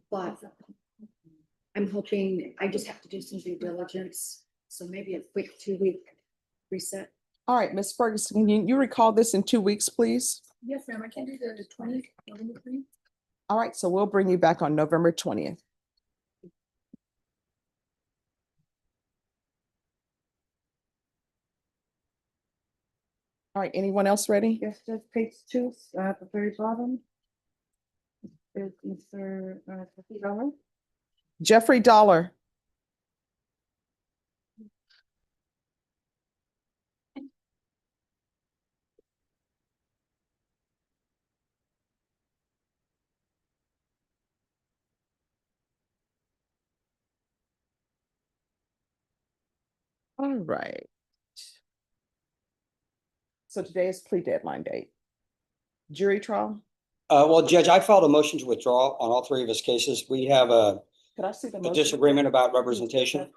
But I'm hoping, I just have to do some due diligence, so maybe a quick 2-week reset. All right, Ms. Ferguson, can you recall this in 2 weeks, please? Yes, ma'am, I can do the 20th. All right, so we'll bring you back on November 20th. All right, anyone else ready? Yes, that's page 2, at the very bottom. Is Mr. Dollar. Jeffrey Dollar. All right. So today is plea deadline date. Jury trial? Well, Judge, I filed a motion to withdraw on all 3 of his cases. We have a Could I see the a motion? disagreement about representation.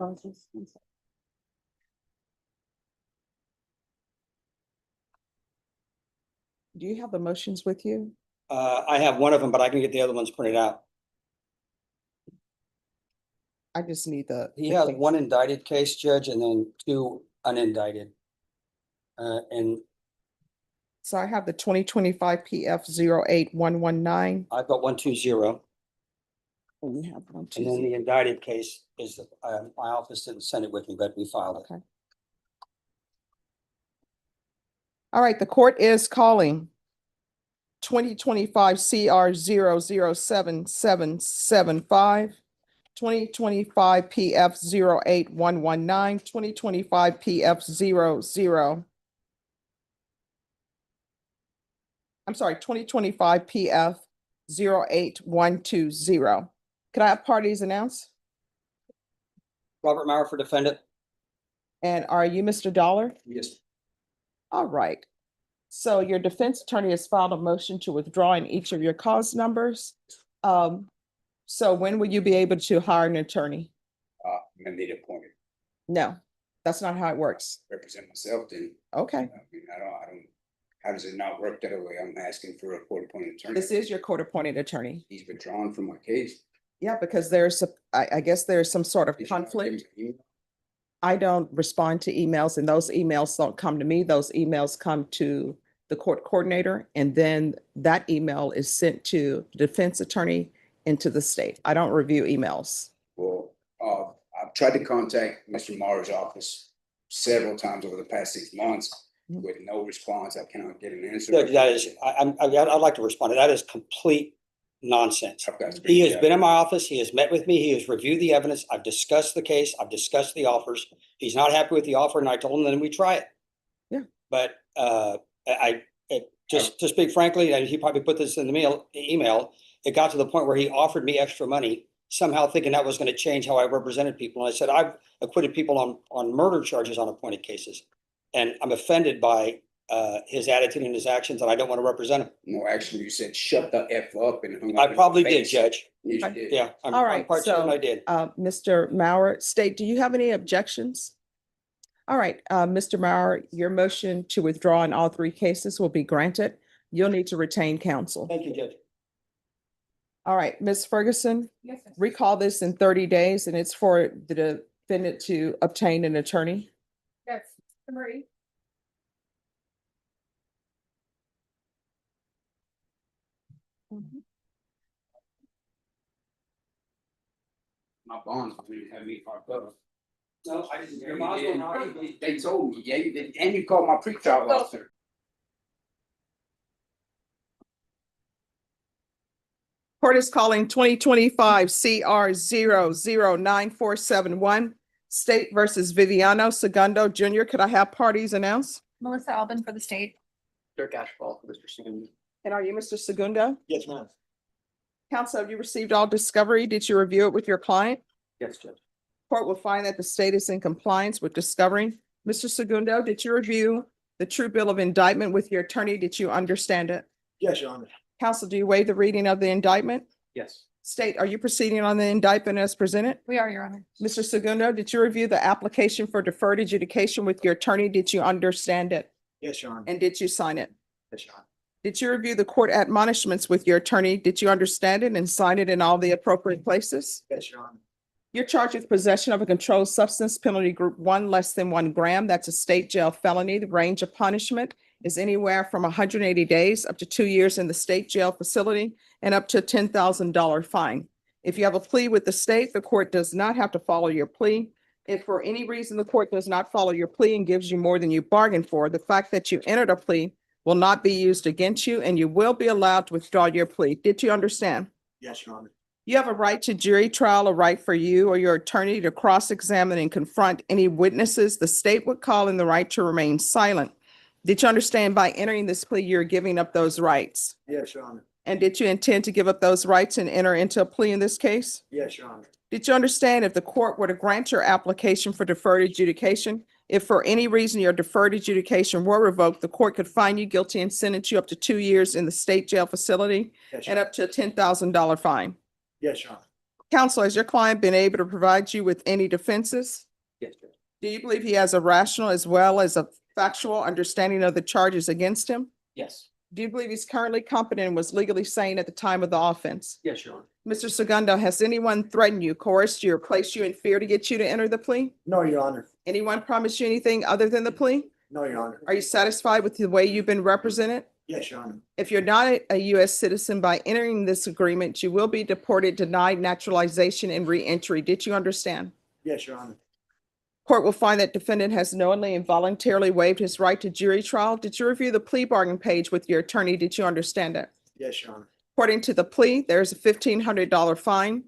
Do you have the motions with you? I have one of them, but I can get the other ones printed out. I just need the. He has one indicted case, Judge, and then 2 unindicted. And So I have the 2025 PF 08119. I've got 120. And you have one, And then two. the indicted case is, my office didn't send it with me, but we filed it. Okay. All right, the court is calling 2025 CR 007775, 2025 PF 08119, 2025 PF 2025 PF 08120. Could I have parties announced? Robert Maurer for defendant. And are you Mr. Dollar? Yes. All right. So your defense attorney has filed a motion to withdraw in each of your cause numbers. So when will you be able to hire an attorney? Mandate appointed, No, that's not how it works. represent myself, then, Okay, I mean, I don't, how does it not work that way? I'm asking for a court appointed attorney. this is your court-appointed attorney. He's withdrawn from my case. Yeah, because I guess there's some sort of Did you not give me conflict. an email? I don't respond to emails, and those emails don't come to me. Those emails come to the court coordinator, and then that email is sent to the defense attorney and to the state. I don't review emails. Well, I've tried to contact Mr. Maher's office several times over the past 6 months with no response. I cannot get an answer. Judge, that is, I'd like to respond to that. Is complete nonsense. I've got to He speak has to been in my office. He has met with me. He has reviewed the evidence. I've discussed the case. I've discussed the offers. He's not happy with the offer, and I told him then we try it. Yeah. But just to speak frankly, and he probably put this in the email, it got to the point where he offered me extra money, somehow thinking that was going to change how I represented people. And I said, I've acquitted people on murder charges on appointed cases. And I'm offended by his attitude and his actions, and I don't want to represent him. No, actually, you said shut the F up and hung up I in my probably did, face. Judge. Yes, you did. Yeah, I'm All right, quite certain so, I did. Mr. Maurer, state, do you have any objections? All right, Mr. Maurer, your motion to withdraw in all 3 cases will be granted. You'll need to retain counsel. Thank you, Judge. All right, Ms. Ferguson, Yes, ma'am. recall this in 30 days, and it's for the defendant to obtain an attorney. Yes, Marie. My bonds didn't have me hard up. No, I didn't. They told me, yeah, you did, and you called my pretrial officer. Court is calling 2025 CR 009471, State versus Viviano Segundo Jr. Could I have parties announced? Melissa Albin for the state. Dirk Ashfall, Mr. Singh. And are you Mr. Segundo? Yes, ma'am. Counsel, have you received all discovery? Did you review it with your client? Yes, Judge. Court will find that the state is in compliance with discovery. Mr. Segundo, did you review the true bill of indictment with your attorney? Did you understand it? Yes, Your Honor. Counsel, do you waive the reading of the indictment? Yes. State, are you proceeding on the indictment as presented? We are, Your Honor. Mr. Segundo, did you review the application for deferred adjudication with your attorney? Did you understand it? Yes, Your Honor. And did you sign it? Yes, Your Honor. Did you review the court admonishments with your attorney? Did you understand it and sign it in all the appropriate places? Yes, Your Honor. You're charged with possession of a controlled substance, penalty group 1, less than 1 gram. That's a state jail felony. The range of punishment is anywhere from 180 days up to 2 years in the state jail facility and up to a $10,000 fine. If you have a plea with the state, the court does not have to follow your plea. If for any reason the court does not follow your plea and gives you more than you bargained for, the fact that you entered a plea will not be used against you and you will be allowed to withdraw your plea. Did you understand? Yes, Your Honor. You have a right to jury trial, a right for you or your attorney to cross-examine and confront any witnesses the state would call, and the right to remain silent. Did you understand by entering this plea, you're giving up those rights? Yes, Your Honor. And did you intend to give up those rights and enter into a plea in this case? Yes, Your Honor. Did you understand if the court were to grant your application for deferred adjudication, if for any reason your deferred adjudication were revoked, the court could find you guilty and sentence you up to 2 years in the state jail facility Yes, and Your up to a $10,000 fine? Yes, Your Honor. Counsel, has your client been able to provide you with any defenses? Yes, Judge. Do you believe he has a rational as well as a factual understanding of the charges against him? Yes. Do you believe he's currently competent and was legally sane at the time of the offense? Yes, Your Honor. Mr. Segundo, has anyone threatened you, coerced you, or placed you in fear to get you to enter the plea? No, Your Honor. Anyone promised you anything other than the plea? No, Your Honor. Are you satisfied with the way you've been represented? Yes, Your Honor. If you're not a U.S. citizen, by entering this agreement, you will be deported, denied naturalization, and reentry. Did you understand? Yes, Your Honor. Court will find that defendant has knowingly and voluntarily waived his right to jury trial. Did you review the plea bargain page with your attorney? Did you understand it? Yes, Your Honor. According to the plea, there's a $1,500 fine.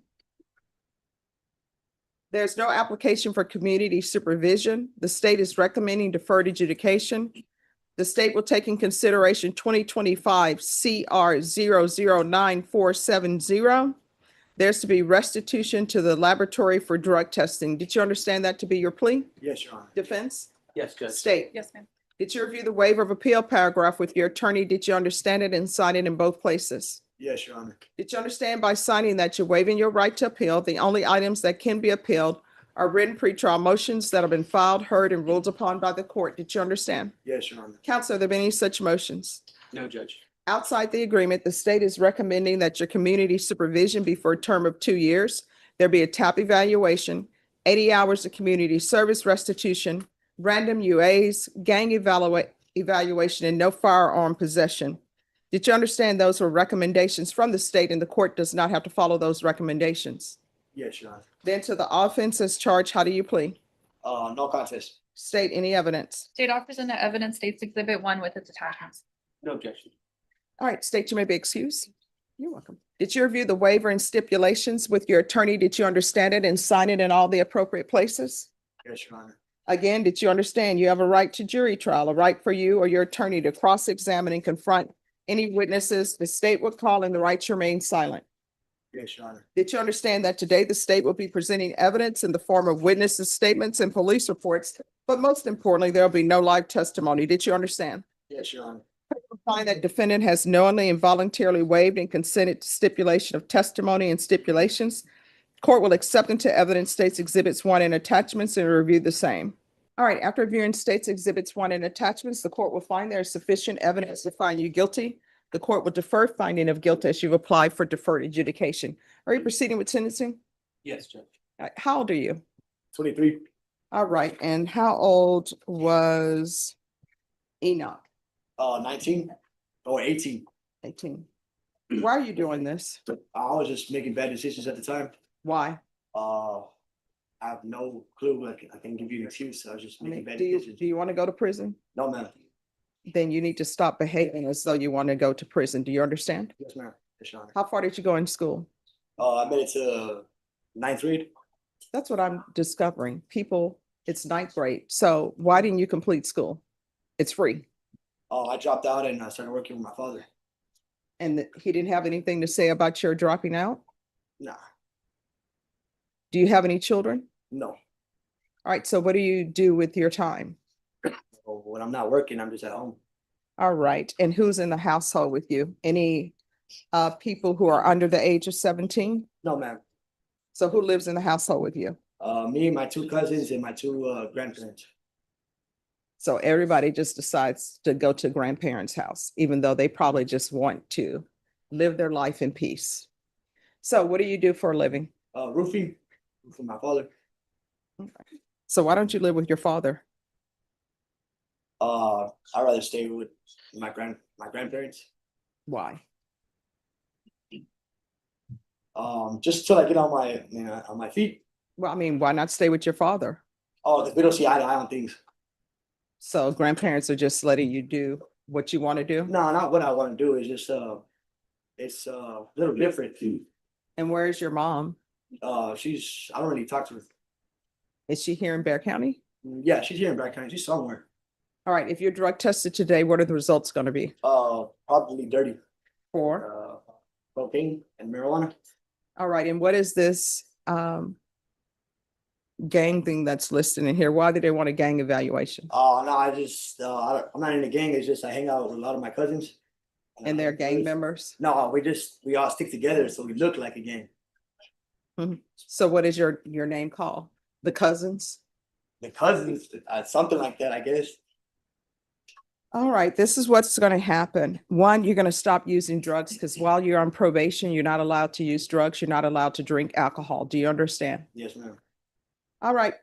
There's no application for community supervision. The state is recommending deferred adjudication. The state will take in consideration 2025 CR 009470. There's to be restitution to the laboratory for drug testing. Did you understand that to be your plea? Yes, Your Honor. Defense? Yes, Judge. State? Yes, ma'am. Did you review the waiver of appeal paragraph with your attorney? Did you understand it and sign it in both places? Yes, Your Honor. Did you understand by signing that you're waiving your right to appeal? The only items that can be appealed are written pretrial motions that have been filed, heard, and ruled upon by the court. Did you understand? Yes, Your Honor. Counsel, have there been any such motions? No, Judge. Outside the agreement, the state is recommending that your community supervision be for a term of 2 years. There be a TAP evaluation, 80 hours of community service restitution, random UAs, gang evaluation, and no firearm possession. Did you understand those were recommendations from the state and the court does not have to follow those recommendations? Yes, Your Honor. Then to the offense as charged, how do you plead? No contest. State any evidence. State offers in the evidence states Exhibit 1 with its attachments. No objection. All right, state, you may be excused. You're welcome. Did you review the waiver and stipulations with your attorney? Did you understand it and sign it in all the appropriate places? Yes, Your Honor. Again, did you understand you have a right to jury trial, a right for you or your attorney to cross-examine and confront any witnesses the state would call, and the right to remain silent? Yes, Your Honor. Did you understand that today the state will be presenting evidence in the form of witnesses' statements and police reports, but most importantly, there'll be no live testimony? Did you understand? Yes, Your Honor. Find that defendant has knowingly and voluntarily waived and consented to stipulation of testimony and stipulations. Court will accept into evidence states exhibits 1 and attachments and review the same. All right, after reviewing states exhibits 1 and attachments, the court will find there is sufficient evidence to find you guilty. The court will defer finding of guilt as you've applied for deferred adjudication. Are you proceeding with sentencing? Yes, Judge. How old are you? 23. All right, and how old was Enoch? 19 or 18. 18. Why are you doing this? I was just making bad decisions at the time. Why? I have no clue. I can give you an excuse. I was just I mean, making bad do decisions. you want to go to prison? No, ma'am. Then you need to stop behaving as though you want to go to prison. Do you understand? Yes, ma'am. Yes, Your Honor. How far did you go in school? I made it to 9th grade. That's what I'm discovering. People, it's 9th grade. So why didn't you complete school? It's free. I dropped out and I started working with my father. And he didn't have anything to say about your dropping out? Nah, Do you have any children? no. All right, so what do you do with your time? When I'm not working, I'm just at home. All right, and who's in the household with you? Any people who are under the age of 17? No, ma'am. So who lives in the household with you? Me, my 2 cousins, and my 2 grandparents. So everybody just decides to go to grandparents' house, even though they probably just want to live their life in peace. So what do you do for a living? Roofing for my father. So why don't you live with your father? I'd rather stay with my grandparents. Why? Just till I get on my feet. Well, I mean, why not stay with your father? Oh, because we don't see eye to eye on things. So grandparents are just letting you do what you want to do? No, not what I want to do. It's just it's a little different. And where's your mom? I don't really talk to her. Is she here in Bear County? Yeah, she's here in Bragg County. She's somewhere. All right, if you're drug tested today, what are the results going to be? Probably dirty. For? Cocaine and marijuana. All right, and what is this gang thing that's listed in here? Why do they want a gang evaluation? Oh no, I'm not in the gang. It's just I hang out with a lot of my cousins. And they're gang members? No, we all stick together, so we look like a gang. So what is your name called? The Cousins? The cousins, something like that, I guess. All right, this is what's going to happen. One, you're going to stop using drugs because while you're on probation, you're not allowed to use drugs. You're not allowed to drink alcohol. Do you understand? Yes, ma'am. All right,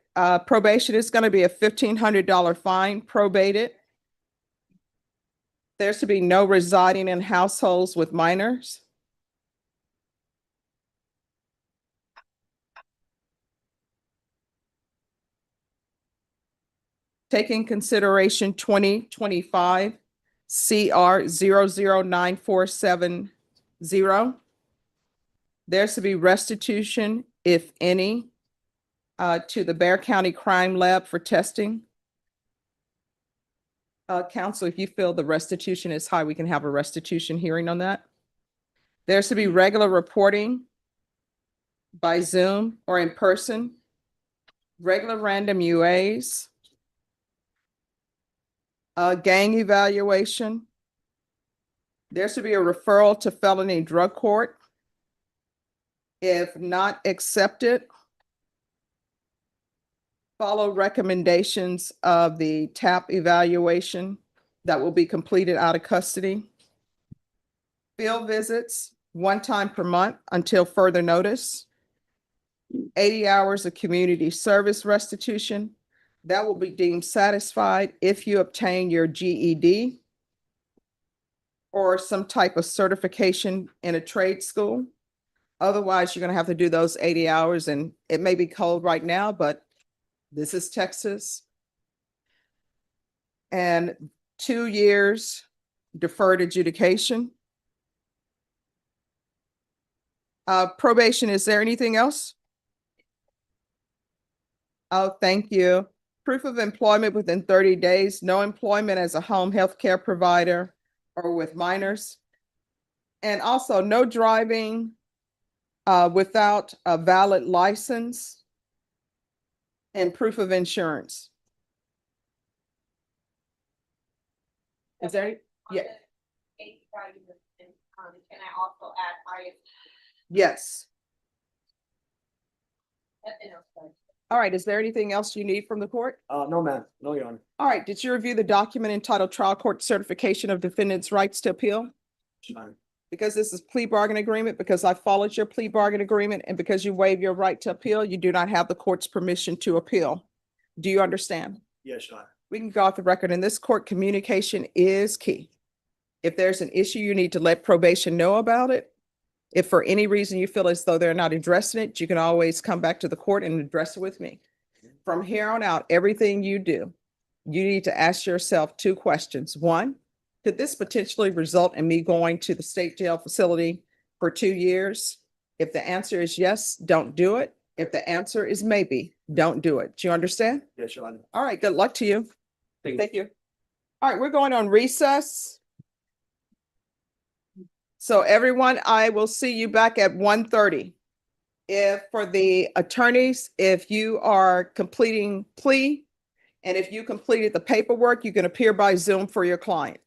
probation is going to be a $1,500 fine, probated. There's to be no residing in households with minors. Taking consideration 2025 CR 009470. There's to be restitution, if any, to the Bear County Crime Lab for testing. Counsel, if you feel the restitution is high, we can have a restitution hearing on that. There's to be regular reporting by Zoom or in person, regular random UAs, gang evaluation. There's to be a referral to felony drug court. If not accepted, follow recommendations of the TAP evaluation that will be completed out of custody. Field visits, 1 time per month until further notice. 80 hours of community service restitution. That will be deemed satisfied if you obtain your GED or some type of certification in a trade school. Otherwise, you're going to have to do those 80 hours, and it may be cold right now, but this is Texas. And 2 years deferred adjudication. Probation, is there anything else? Oh, thank you. Proof of employment within 30 days, no employment as a home health care provider or with minors. And also no driving without a valid license and proof of insurance. Is there? Yeah. Can I also add Yes. All right. Is there anything else you need from the court? No, ma'am. No, Your Honor. All right. Did you review the document entitled Trial Court Certification of Defendant's Rights to Appeal? Fine. Because this is plea bargain agreement, because I followed your plea bargain agreement, and because you waive your right to appeal, you do not have the court's permission to appeal. Do you understand? Yes, Your Honor. We can go off the record. In this court, communication is key. If there's an issue, you need to let probation know about it. If for any reason you feel as though they're not addressing it, you can always come back to the court and address it with me. From here on out, everything you do, you need to ask yourself 2 questions. 1, could this potentially result in me going to the state jail facility for 2 years? If the answer is yes, don't do it. If the answer is maybe, don't do it. Do you understand? Yes, Your Honor. All right, good luck to you. Thank you. Thank you. All right, we're going on recess. So everyone, I will see you back at 1:30. If for the attorneys, if you are completing plea, and if you completed the paperwork, you can appear by Zoom for your client.